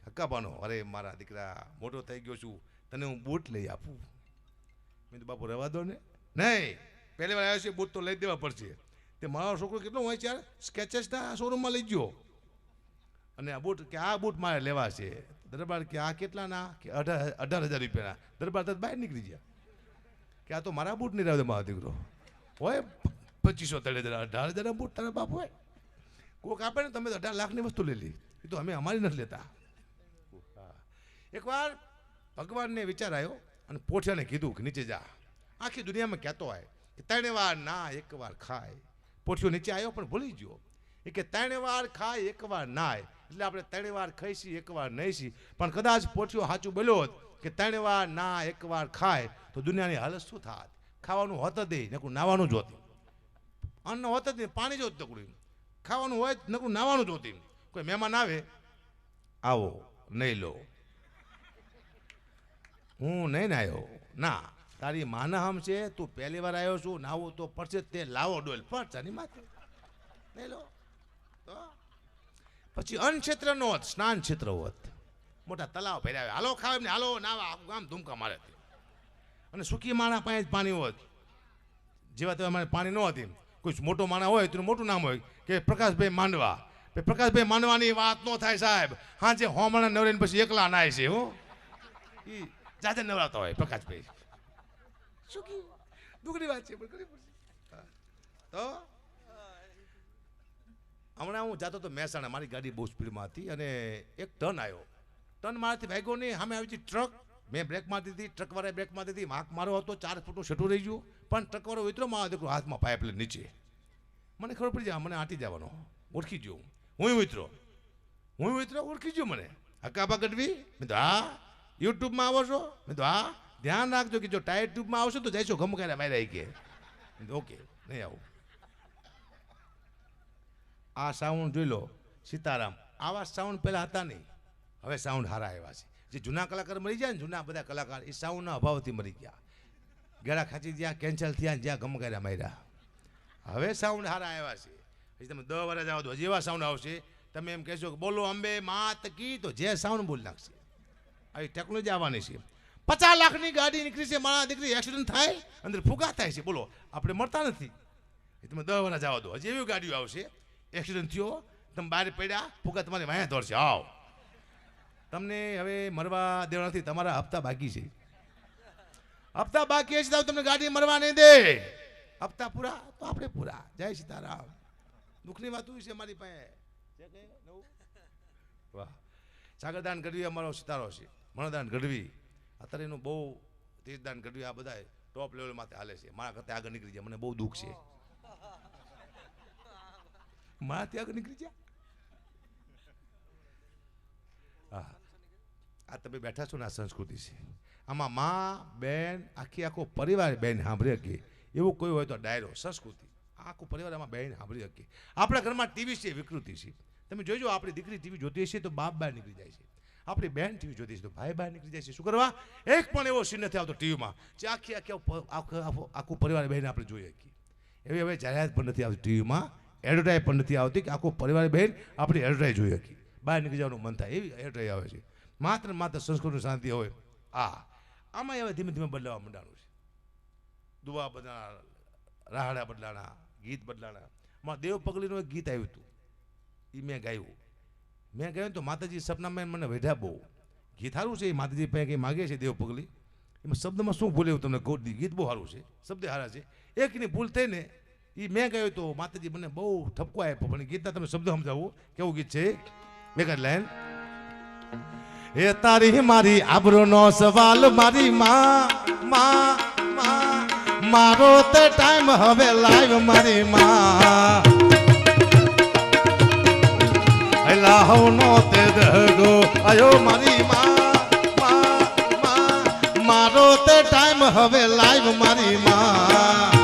હક્કાબાનો. અરે મારા દીકરા મોટો થઈ ગયો છું, તને હું બૂટ લઈ આપું. મેં તો બાપુ રહેવા દો ને. નહીં, પહેલી વાર આવ્યો છે, બૂટ તો લઈ દેવા પડશે. તે મારો છોકરો કેટલો હોય છે યાર, સ્કેચેસના શોરૂમમાં લઈ ગયો અને આ બૂટ કે આ બૂટ મારે લેવા છે. દરબાર કે આ કેટલાના? કે 18,000 રૂપિયાના. દરબાર તો બહાર નીકળી ગયા કે આ તો મારા બૂટ નહીં રહેવા દે. મારો દીકરો હોય 2500-3000 18,000 બૂટ તારા બાપ હોય. કોઈક આપે ને તમે તો 18 લાખની વસ્તુ લઈ લી. એ તો અમે અમારી નથી લેતા. એકવાર ભગવાનને વિચાર આવ્યો અને પોઠિયાને કીધું કે નીચે જા. આખી દુનિયામાં કહેતો હોય કે 3 વાર ના 1 વાર ખાય. પોઠિયો નીચે આવ્યો પણ ભૂલી ગયો. એ કે 3 વાર ખાય 1 વાર નાય, એટલે આપણે 3 વાર ખાઈશી 1 વાર નહીશી. પણ કદાચ પોઠિયો સાચું બોલ્યો હોત કે 3 વાર ના 1 વાર ખાય તો દુનિયાની હાલત શું થાત? ખાવાનું હોત જ નહીં, નકરું નાવાનું જ હોતું. અન્ન હોત જ નહીં, પાણી જ હોત નકરું. ખાવાનું હોય નકરું નાવાનું જ હોતું. કોઈ મહેમાન આવે, આવો નહીં લો, હું નહીં નાયો. ના, તારી માના હમ છે, તું પહેલી વાર આવ્યો છું, નાવું તો પડશે. તે લાવો ડોલ પડશે માથે નહીં લો. પછી અન્ન ક્ષેત્ર નો હોત, સ્નાન ક્ષેત્ર હોત. મોટા તલાવ ભર્યા, હાલો ખાવ એમને, હાલો નાવા, આખું ગામ ધૂમકા મારે. અને સુખી માણા પાસે જ પાણી હોત. જેવા તેવા મારે પાણી ન હતી. કોઈ મોટો માણા હોય તેનું મોટું નામ હોય કે પ્રકાશભાઈ માંડવા. પ્રકાશભાઈ માંડવાની વાત ન થાય સાહેબ. હા, જે હોમણા નવરીને પછી એકલા નાય છે. હું એ જાતે નવરાતા હોય પ્રકાશભાઈ. શું દુઃખની વાત છે પણ કરવી પડશે. તો હમણાં હું જતો તો મહેસાણા, મારી ગાડી બહુ સ્પીડમાં હતી અને એક ટર્ન આવ્યો. ટર્ન મારાથી ભાગ્યો નહીં, સામે આવી હતી ટ્રક. મેં બ્રેક મારી દીધી, ટ્રકવાળાએ બ્રેક મારી દીધી. માર્ક મારો હતો, 4 ફૂટનું છેટું રહી ગયું. પણ ટ્રકવાળો વિતરો મારો દીકરો હાથમાં પાઇપ લઈને નીચે. મને ખબર પડી જાય, મને આંટી જવાનો. ઓળખી ગયો હું વિતરો ઓળખી ગયો મને. હકાબા ગઢવી. મેં તો હા. યુટ્યુબમાં આવો છો? મેં તો હા. ધ્યાન રાખજો કે જો ટાયર ટ્યુબમાં આવશો તો જઈશો ગમકારા માર્યા કે. ઓકે, નહીં આવું. આ સાઉન્ડ જોઈ લો, સીતારામ. આવા સાઉન્ડ પહેલાં હતા નહીં, હવે સાઉન્ડ સારા આવ્યા છે. જે જૂના કલાકાર મરી ગયા ને, જૂના બધા કલાકાર, એ સાઉન્ડના અભાવથી મરી ગયા. ગળા ખાંચી જ્યાં કેન્સલ થયા, જ્યાં ગમકારા માર્યા. હવે સાઉન્ડ સારા આવ્યા છે. હજી તમે 10 વર્ષ આવો તો હજી એવા સાઉન્ડ આવશે. તમે એમ કહેશો કે બોલો અંબે માત કી, તો જે સાઉન્ડ બોલી નાખશે. આવી ટેકનોલોજી આવવાની છે. 50 લાખની ગાડી નીકળી છે, મારા દીકરી એક્સિડન્ટ થાય, અંદર ફુગા થાય છે. બોલો, આપણે મળતા નથી. તમે 10 વર્ષ આવો તો હજી એવી ગાડીઓ આવશે. એક્સિડન્ટ થયો, તમે બહાર પડ્યા, ફુગા તમારી વાયા દોડશે. આવ, તમને હવે મરવા દેવા નથી, તમારા હપ્તા બાકી છે. હપ્તા બાકી છે તો તમને ગાડી મરવા નહીં દે. હપ્તા પૂરા તો આપણે પૂરા. જય સીતારામ. દુઃખની વાત છે મારી પાસે. વાહ, સાગરદાન ગઢવી અમારો સિતારો છે. મણદાન ગઢવી અત્યારે એનું બહુ, તેજદાન ગઢવી, આ બધા ટોપ લેવલ માટે હાલે છે. મારા કરતા આગળ નીકળી જાય, મને બહુ દુઃખ છે. મારાથી આગળ નીકળી જાય. હા, આ તમે બેઠા છો ને, આ સંસ્કૃતિ છે. આમાં મા બેન આખો પરિવાર બેન સાંભળી શકે એવું કોઈ હોય તો ડાયરો સંસ્કૃતિ. આખો પરિવાર આમાં બેન સાંભળી શકે. આપણા ઘરમાં ટીવી છે, વિકૃતિ છે. તમે જોઈજો, આપણી દીકરી ટીવી જોતી હશે તો બાપ બહાર નીકળી જાય છે. આપણી બહેન ટીવી જોતી હશે તો ભાઈ બહાર નીકળી જાય છે. શું કરવા? એક પણ એવો સીન નથી આવતો ટીવીમાં જે આખું પરિવાર બહેન આપણે જોઈ શકીએ. એવી હવે જાહેરાત પણ નથી આવતી ટીવીમાં, એડવર્ટાઈઝ પણ નથી આવતી કે આખો પરિવાર બહેન આપણી એડવર્ટાઈઝ જોઈ શકીએ. બહાર નીકળી જવાનું મન થાય એવી હેઠળ આવે છે. માત્ર સંસ્કૃતની શાંતિ હોય આમાં હવે ધીમે ધીમે બદલાવા માંડવાનું છે. દુવા બદલાણા, રાહડા બદલાણા, ગીત બદલાણા. મારા દેવ પગલીનું એક ગીત આવ્યું હતું, એ મેં ગાયું તો માતાજી સપનામાં મને વેઢ્યા બહુ. ગીત સારું છે, એ માતાજી પાસે કંઈ માગે છે દેવ પગલી, એમાં શબ્દમાં શું ભૂલે એવું તમને કહું. ગીત બહુ સારું છે, શબ્દ સારા છે. એકની ભૂલ થઈને એ મેં ગાયું તો માતાજી મને બહુ ઠપકો આપ્યો. પણ ગીતના તમે શબ્દ સમજાવું કેવું ગીત છે. એક જ લાઈન. એ તારી મારી આબરૂનો સવાલ મારી માં મારો તે ટાઈમ હવે લાઈવ મારી માં લાહવનો તે દગો આયો મારી માં મારો તે ટાઈમ હવે લાઈવ મારી માં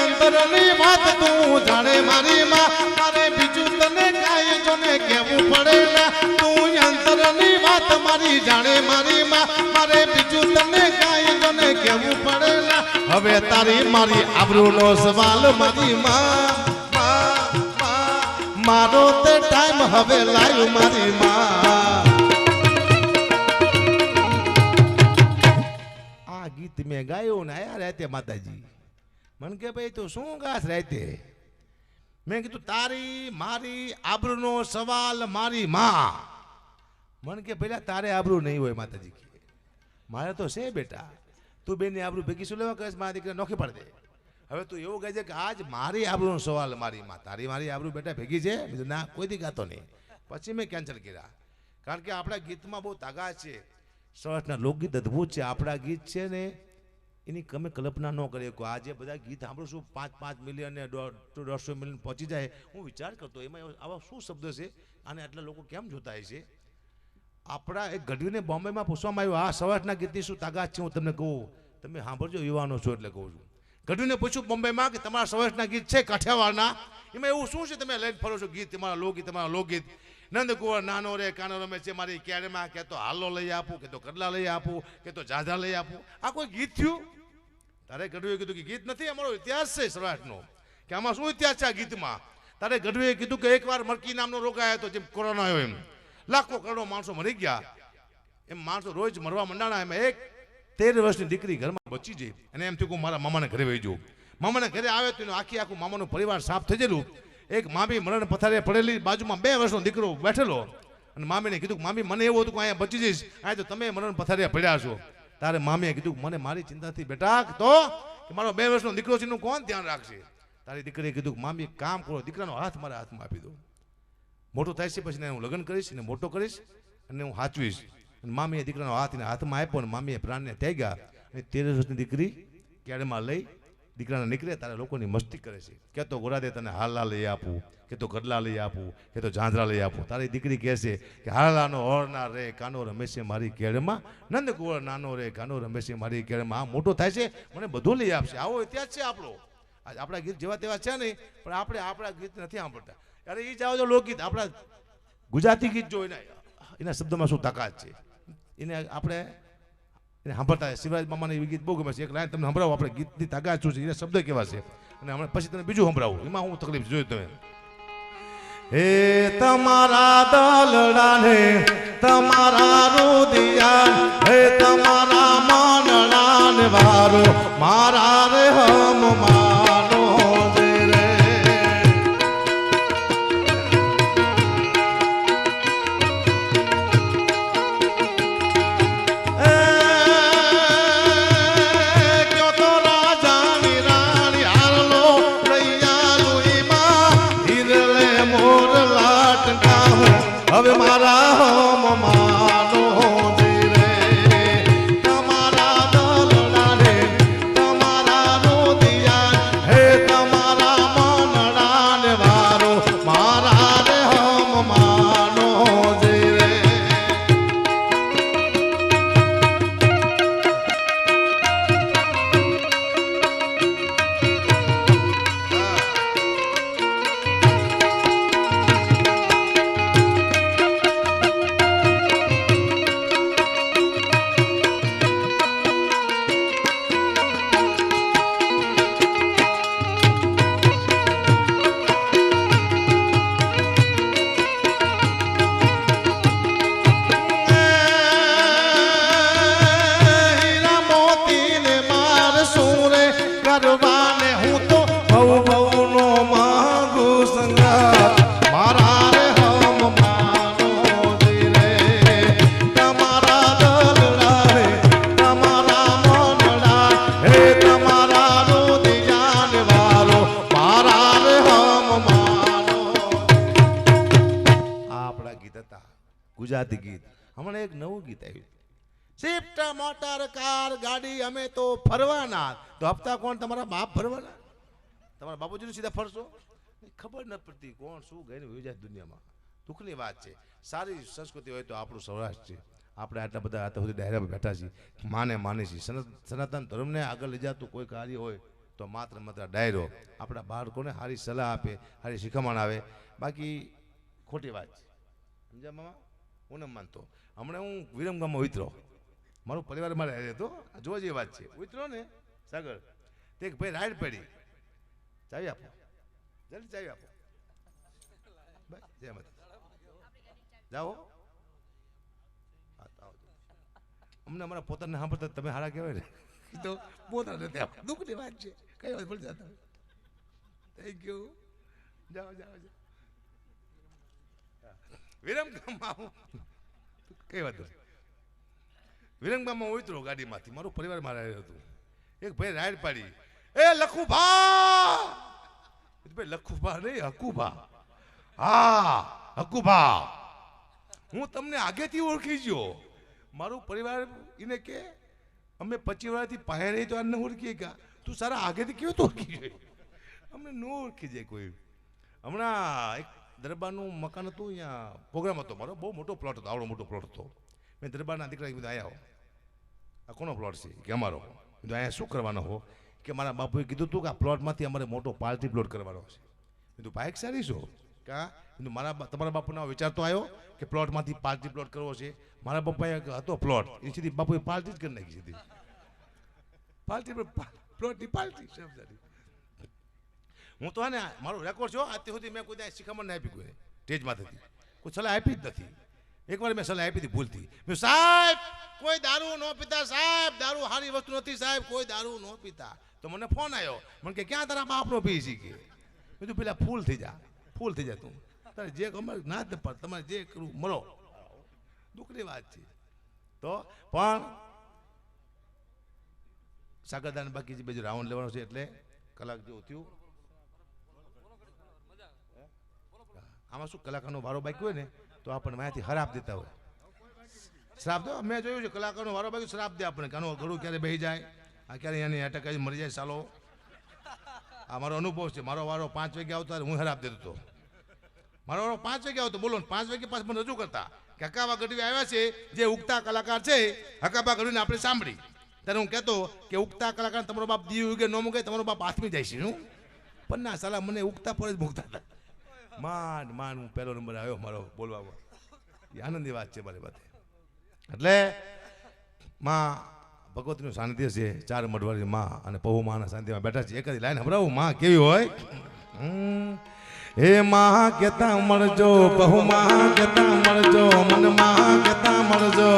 અંતરની વાત તું જાણે મારી માં મારે બીજું તને કાંઈ જોને કેવું પડે ના. તું અંતરની વાત મારી જાણે મારી માં મારે બીજું તને કાંઈ જોને કેવું પડે ના. હવે તારી મારી આબરૂનો સવાલ મારી માં મારો તે ટાઈમ હવે લાઈવ મારી માં. આ ગીત મેં ગાયું ને આયા રાતે માતાજી મને કે ભાઈ તું શું ગાસ રાતે. મેં કીધું તારી મારી આબરૂનો સવાલ મારી માં. મને કે પેલા તારે આબરૂ નહીં હોય માતાજી કે મારે તો છે બેટા. તું બેનની આબરૂ ભેગી શું લેવા કહેશ મારા દીકરા નોખી પાડી દે. હવે તું એવું કહે છે કે આજ મારી આબરૂનો સવાલ મારી માં. તારી મારી આબરૂ બેટા ભેગી છે. ના કોઈથી ગાતો નહીં. પછી મેં કેન્સલ કર્યા કારણ કે આપણા ગીતમાં બહુ તાકાત છે. સૌરાષ્ટ્રના લોકગીત અદભુત છે. આપણા ગીત છે ને એની તમે કલ્પના ન કરી શકો. આજે બધા ગીત સાંભળું છું 5 મિલિયન ને 150 મિલિયન પહોંચી જાય. હું વિચાર કરતો એમાં આવા શું શબ્દ છે અને આટલા લોકો કેમ જોતા હોય છે. આપણા એક ગઢવીને બોમ્બેમાં પૂછવામાં આવ્યું આ સૌરાષ્ટ્રના ગીતની શું તાકાત છે. હું તમને કહું, તમે સાંભળજો, યુવાનો છો એટલે કહું છું. ગઢવીને પૂછ્યું બોમ્બેમાં કે તમારા સૌરાષ્ટ્રના ગીત છે કાઠિયાવાડના, એમાં એવું શું છે તમે લઈને ફરો છો ગીત, તમારા લોકગીત. નંદકુંવર નાનો રે કાનો રમે છે મારી ક્યારેમાં, કે તો હાલો લઈ આપું, કે તો કડલા લઈ આપું, કે તો ઝાઝા લઈ આપું. આ કોઈ ગીત થયું? તારે ગઢવીએ કીધું કે ગીત નથી, અમારો ઇતિહાસ છે સૌરાષ્ટ્રનો. કે આમાં શું ઇતિહાસ છે આ ગીતમાં? તારે ગઢવીએ કીધું કે એકવાર મરકી નામનો રોગ આવ્યો હતો, જેમ કોરોના આવ્યો એમ લાખો કરોડો માણસો મરી ગયા. એમ માણસો રોજ મરવા મંડાણા. એમાં એક 13 વર્ષની દીકરી ઘરમાં બચી જઈ અને એમ થયું કે મારા મામાને ઘરે વહી જવું. મામાને ઘરે આવે તો એનું આખું મામાનું પરિવાર સાફ થઈ ગયેલું. એક મામી મરણ પથારે પડેલી, બાજુમાં 2 વર્ષનો દીકરો બેઠેલો. અને મામીને કીધું કે મામી મને એવું હતું કે અહીંયા બચી જઈશ, આ તો તમે મરણ પથારે પડ્યા છો. તારે મામીએ કીધું મને મારી ચિંતાથી બેટા તો કે મારો 2 વર્ષનો દીકરો છે એનું કોણ ધ્યાન રાખશે. તારી દીકરીએ કીધું મામી કામ કરો, દીકરાનો હાથ મારા હાથમાં આપી દો. મોટો થાય છે પછી હું લગ્ન કરીશ ને મોટો કરીશ અને હું સાચવીશ. અને મામીએ દીકરાનો હાથ એના હાથમાં આપ્યો અને મામીએ પ્રાણને ત્યાગ્યા. અને 13 વર્ષની દીકરી ક્યારેમાં લઈ દીકરાને નીકળે તારે લોકોની મસ્તી કરે છે. કે તો ગોરાદે તને હાલા લઈ આપું, કે તો ગડલા લઈ આપું, કે તો ઝાંઝરા લઈ આપું. તારી દીકરી કહે છે કે હાલાનો હોરનાર રે કાનો રમેશે મારી કેળમાં, નંદકુંવર નાનો રે કાનો રમેશે મારી કેળમાં. આ મોટો થાય છે મને બધું લઈ આપશે. આવો ઇતિહાસ છે આપણો. આપણા ગીત જેવા તેવા છે નહીં, પણ આપણે આપણા ગીત નથી સાંભળતા. અરે એ જાઓ જો લોકગીત, આપણા ગુજરાતી ગીત જો એના શબ્દોમાં શું તાકાત છે એને આપણે એને સાંભળતા. શિવરાજ મામાને એ ગીત બહુ ગમે છે. એક લાઈન તમને સંભળાવો આપણે ગીતની તાકાત શું છે, એના શબ્દ કેવા છે. અને હમણાં પછી તમે બીજું સંભળાવું, એમાં હું તકલીફ જોયું તમે. હે તમારા દલડાને તમારા રુદિયા, હે તમારા મનડાને વારો મારા રે હમ માનો રે. હવે મારા હમ માનો રે તમારા દલડા રે તમારા રોદિયા, કરવાને હું તો ભવ ભવનો માંગુ સંગાત મારા રે હમ માનો રે તમારા દલડા રે તમારા મનડા હે તમારા રુદિયાન વારો મારા રે હમ માનો આપણા ગીત હતા ગુજરાતી ગીત હમણાં એક નવું ગીત આવ્યું સ્વિફ્ટ મોટર કાર ગાડી અમે તો ફરવાના તો હપ્તા કોણ તમારા બાપ ભરવાના તમારા બાપુજીને સીધા ફરશો ખબર ન પડતી કોણ શું ગઈને વિજાય દુનિયામાં દુઃખની વાત છે સારી સંસ્કૃતિ હોય તો આપણું સૌરાષ્ટ્ર છે આપણે આટલા બધા આતા સુધી ડાયરામાં બેઠા છીએ માને છીએ સનાતન ધર્મને આગળ લઈ જતું કોઈ કાર્ય હોય તો માત્ર ડાયરો આપણા બાળકોને સારી સલાહ આપે સારી શિખામણ આવે બાકી ખોટી વાત છે સમજ્યા મામા હું ન માનતો હમણાં હું વિરમગામમાં ઉતરો મારો પરિવાર મારે રહેતો જોવા જેવી વાત છે ઉતરો ને સાગર તે ભાઈ રાઈડ પડી ચાવી આપો જલ્દી ચાવી આપો જાઓ અમને અમારા પોતાને સાંભળતા તમે હારા કહેવાય ને તો પોતાને ત્યાં દુઃખની વાત છે કઈ વાત ભૂલી જતા થેન્ક યુ જાઓ વિરમગામમાં કઈ વાત વિરંગબામાં ઉતરો ગાડીમાંથી મારું પરિવાર મારે હતું એક ભાઈ રાઈડ પાડી એ લખુભા ભાઈ લખુભા નહીં હકુભા હા હકુભા હું તમને આગેથી ઓળખી ગયો મારું પરિવાર એને કે અમે 25 વર્ષથી પાસે રહી તો આને ઓળખીએ કે તું સારા આગેથી કેવો તો ઓળખી ગયો અમને ન ઓળખી જાય કોઈ હમણાં એક દરબારનું મકાન હતું અહીંયા પ્રોગ્રામ હતો મારો બહુ મોટો પ્લોટ હતો આવડો મોટો પ્લોટ હતો મેં દરબારના દીકરા કીધું આયા આ કોનો પ્લોટ છે કે અમારો કીધું અહીંયા શું કરવાનો હો કે મારા બાપુએ કીધું હતું કે આ પ્લોટમાંથી અમારે મોટો પાર્ટી પ્લોટ કરવાનો છે કીધું બાઇક સારી શું કા કીધું તમારા બાપુનો વિચાર તો આવ્યો કે પ્લોટમાંથી પાર્ટી પ્લોટ કરવો છે મારા પપ્પાએ હતો પ્લોટ એ સીધી બાપુએ પાર્ટી જ કરી નાખી સીધી પાર્ટી પ્લોટની પાર્ટી સમજાતી હું તો ને મારું રેકોર્ડ છો આજ સુધી મેં કોઈ ત્યાં શિખામણ ના આપી કોઈ સ્ટેજમાંથી કોઈ સલાહ આપી જ નથી એકવાર મેં સલાહ આપી હતી ભૂલથી મેં સાહેબ કોઈ દારૂ ન પીતા સાહેબ દારૂ સારી વસ્તુ નથી સાહેબ કોઈ દારૂ ન પીતા તો મને ફોન આવ્યો મને કે ક્યાં તારા બાપનો પી શીખે મેં તું પેલા ફૂલ થઈ જા તું તારે જે ગમે ના જ પડે તમારે જે કરવું મળો દુઃખની વાત છે તો પણ સાગરદાન બાકી જે બીજું રાઉન્ડ લેવાનો છે એટલે કલાક જેવું થયું આમાં શું કલાકારનો વારો બાકી હોય ને તો આપણને માયાથી હરાપ દેતા હોય શ્રાપ દો મેં જોયું છે કલાકારનો વારો બાકી શ્રાપ દે આપણે કાનો ઘડું ક્યારે બેસી જાય આ ક્યારે એની અટક મરી જાય ચાલો આ મારો અનુભવ છે મારો વારો 5 વાગે આવતો હું હરાપ દેતો હતો મારો વારો 5 વાગે આવતો બોલો 5 વાગે પાછ મને રજૂ કરતા કે હકાબા ગઢવી આવ્યા છે જે ઉગતા કલાકાર છે હકાબા ગઢવીને આપણે સાંભળી ત્યારે હું કહેતો કે ઉગતા કલાકાર તમારો બાપ દીવ ઉગે ન મૂકે તમારો બાપ હાથમી જાય છે હું પણ ના સાલા મને ઉગતા પર જ મૂકતા હતા માંડ હું પહેલો નંબર આવ્યો મારો બોલવામાં એ આનંદની વાત છે મારી વાત એટલે માં ભગવતીનું સાનિધ્ય છે 4 મઢવાળી માં અને પહુ માના સાનિધ્યમાં બેઠા છે એકાદી લાઈન સંભળાવું માં કેવી હોય હે માં કેતા મળજો પહુ માં કેતા મળજો મન માં કેતા મળજો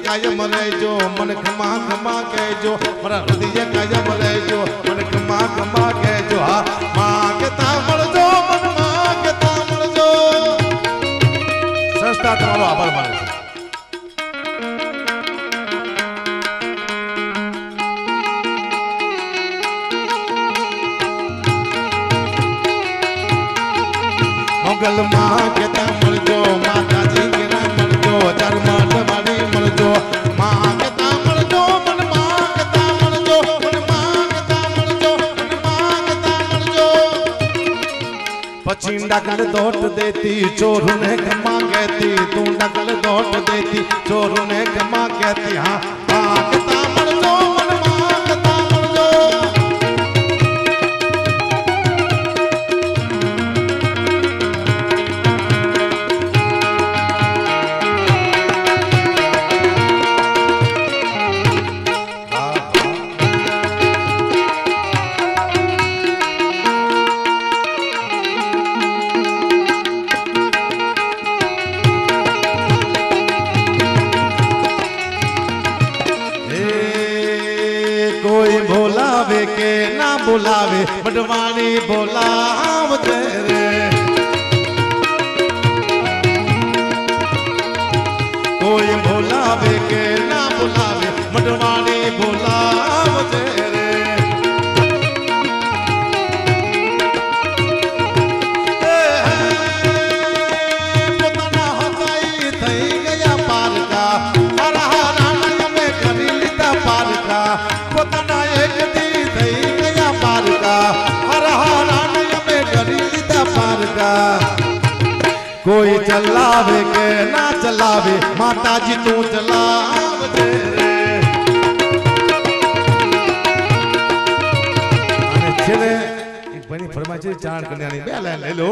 કાયમ રહેજો મને ખમા ખમા કહેજો મારા હૃદય કાયમ રહેજો મને ખમા ખમા કહેજો હા માં કેતા મળજો મન માં કેતા મળજો સંસ્થા તમારો આભાર માનું છું મોગલ માં કેતા મળજો માતાજી કેરા મળજો ધર્મ વાળી મળજો માં કેતા મળજો મન માં કેતા મળજો મન માં કેતા મળજો મન માં કેતા મળજો પછી ડકલ દોટ દેતી ચોરને ખમા કહેતી તું ડકલ દોટ દેતી ચોરને ખમા કહેતી હા માં કેતા મળજો મન માં કેતા મળજો बुलावे के ना बुलावे मडवाणी बोलावजे रे कोई बुलावे के ना बुलावे मडवाणी बोलावजे रे पोताना हसाई थई गया पार का हर हराना में करी लीधा पार का पोताना एक दी थई गया पार का हर हराना में करी लीधा पार का कोई चलावे के ना चलावे माता जी तू चलावजे रे અને છેલ્લે એક બની ફરમાય છે ચાણ કન્યાની બે લાઈન લઈ લો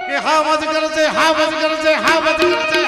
કે હા મત કરજે હા મત કરજે હા મત કરજે